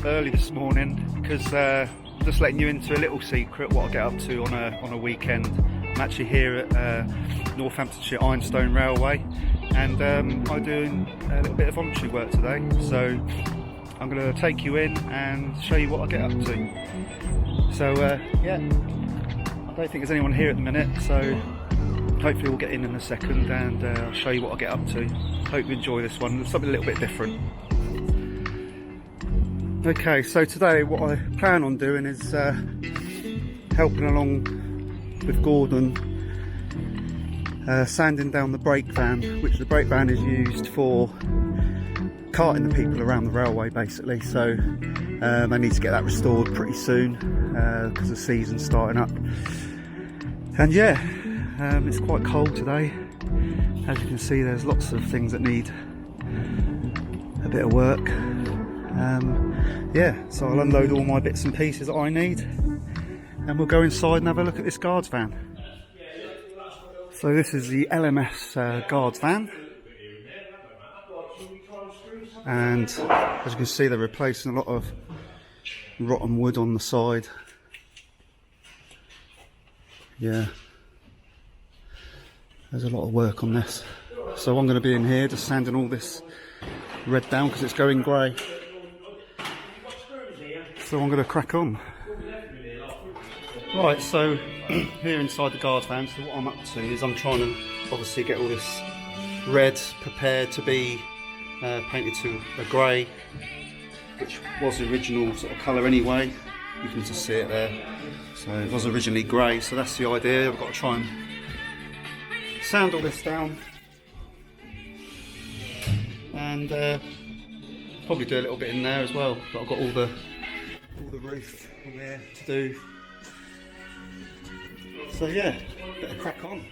early this morning because just letting you into a little secret what I get up to on a weekend. I'm actually here at Northamptonshire Ironstone Railway, and I'm doing a little bit of voluntary work today. So I'm going to take you in and show you what I get up to. So yeah, I don't think there's anyone here at the minute, so hopefully we'll get in a second and I'll show you what I get up to. Hope you enjoy this one. It's something a little bit different. Okay, so today what I plan on doing is helping along with Gordon sanding down the brake van, which the brake van is used for carting the people around the railway basically. So I need to get that restored pretty soon because the season's starting up. And yeah, it's quite cold today. As you can see, there's lots of things that need a bit of work. Yeah, so I'll unload all my bits and pieces that I need and we'll go inside and have a look at this guards van. So this is the LMS guards van, and as you can see they're replacing a lot of rotten wood on the side. Yeah, there's a lot of work on this. So I'm going to be in here just sanding all this red down because it's going grey. So I'm going to crack on. Right, so here inside the guard van, so what I'm up to is I'm trying to obviously get all this red prepared to be painted to a grey, which was the original sort of colour anyway. You can just see it there. So it was originally grey, so that's the idea. I've got to try and sand all this down and probably do a little bit in there as well, but I've got all the roof on there to do. So yeah, better crack on.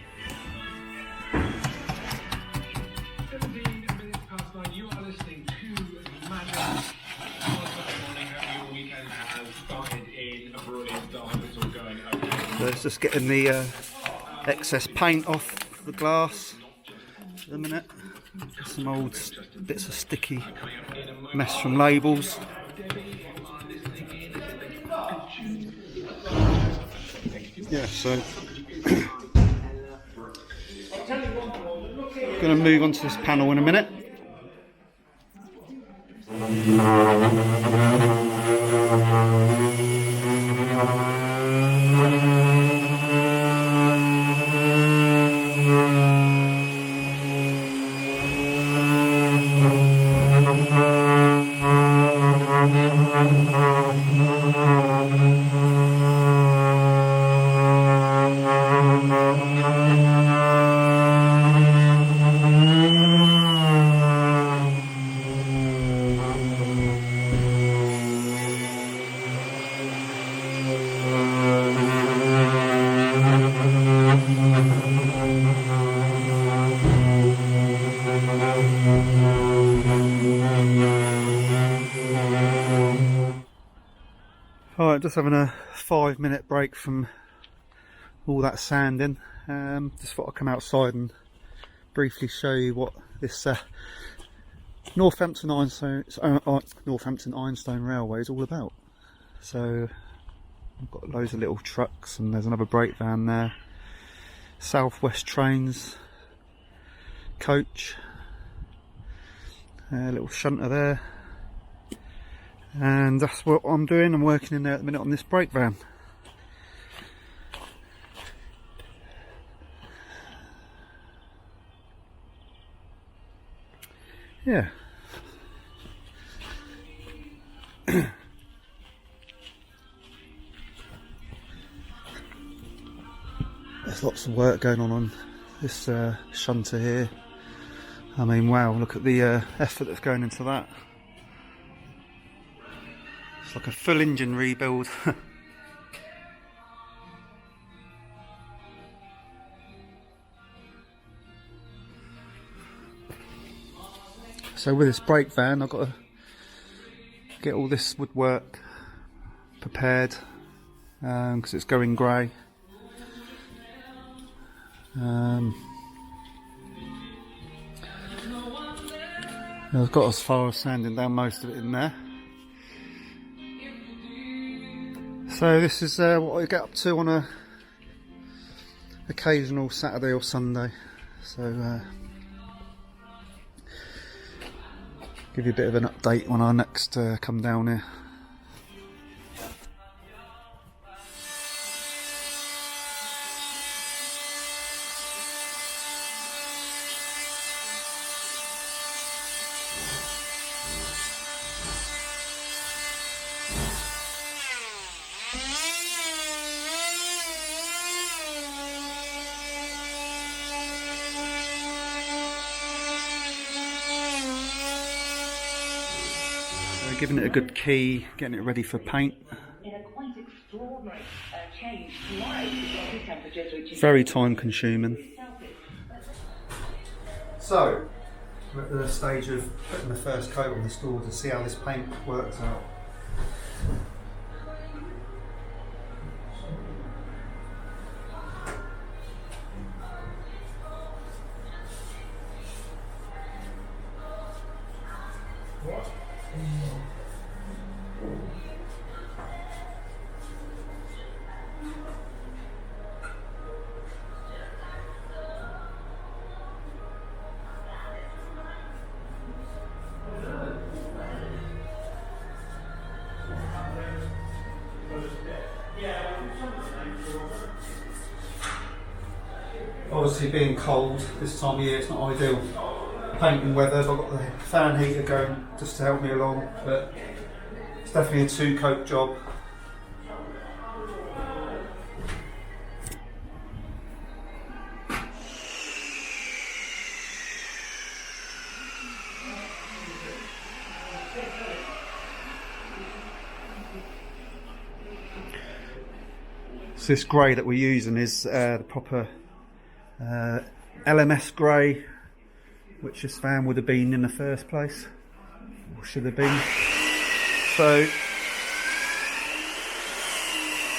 17 minutes past 9, you are listening to Magic. Your weekend has started in a brilliant style. It's all going okay. So it's just getting the excess paint off the glass for the minute. Some old bits of sticky mess from labels. Yeah, so going to move on to this panel in a minute. Alright, just having a 5-minute break from all that sanding. Just thought I'd come outside and briefly show you what this Northampton Ironstone Railway is all about. So I've got loads of little trucks and there's another brake van there. Southwest Trains coach, a little shunter there. And that's what I'm doing. I'm working in there at the minute on this brake van. Yeah. There's lots of work going on this shunter here. I mean, wow, look at the effort that's going into that. It's like a full engine rebuild. So with this brake van, I've got to get all this woodwork prepared because it's going grey. I've got as far as sanding down most of it in there. So this is what I get up to on a occasional Saturday or Sunday. So give you a bit of an update when I next come down here. Giving it a good key, getting it ready for paint. Very time consuming. So, we're at the stage of putting the first coat on this door to see how this paint works out. Obviously being cold this time of year, it's not ideal painting weather. I've got the fan heater going just to help me along, but it's definitely a 2-coat job. So this grey that we're using is the proper LMS grey, which this van would have been in the first place, or should have been. So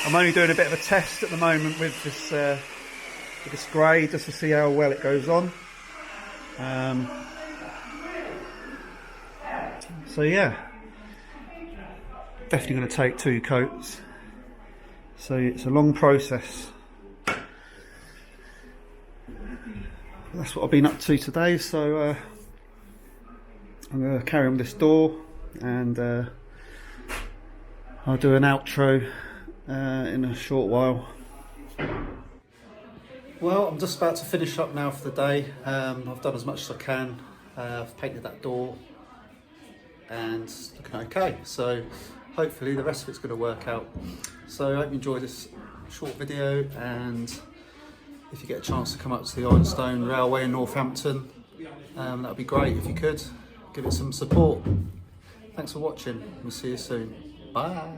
I'm only doing a bit of a test at the moment with this grey, just to see how well it goes on. So yeah, definitely going to take 2 coats. So it's a long process. That's what I've been up to today, so I'm going to carry on with this door, and I'll do an outro in a short while. Well, I'm just about to finish up now for the day. I've done as much as I can. I've painted that door and it's looking okay, so hopefully the rest of it's going to work out. So I hope you enjoyed this short video, and if you get a chance to come up to the Ironstone Railway in Northampton, that would be great if you could give it some support. Thanks for watching. We'll see you soon. Bye.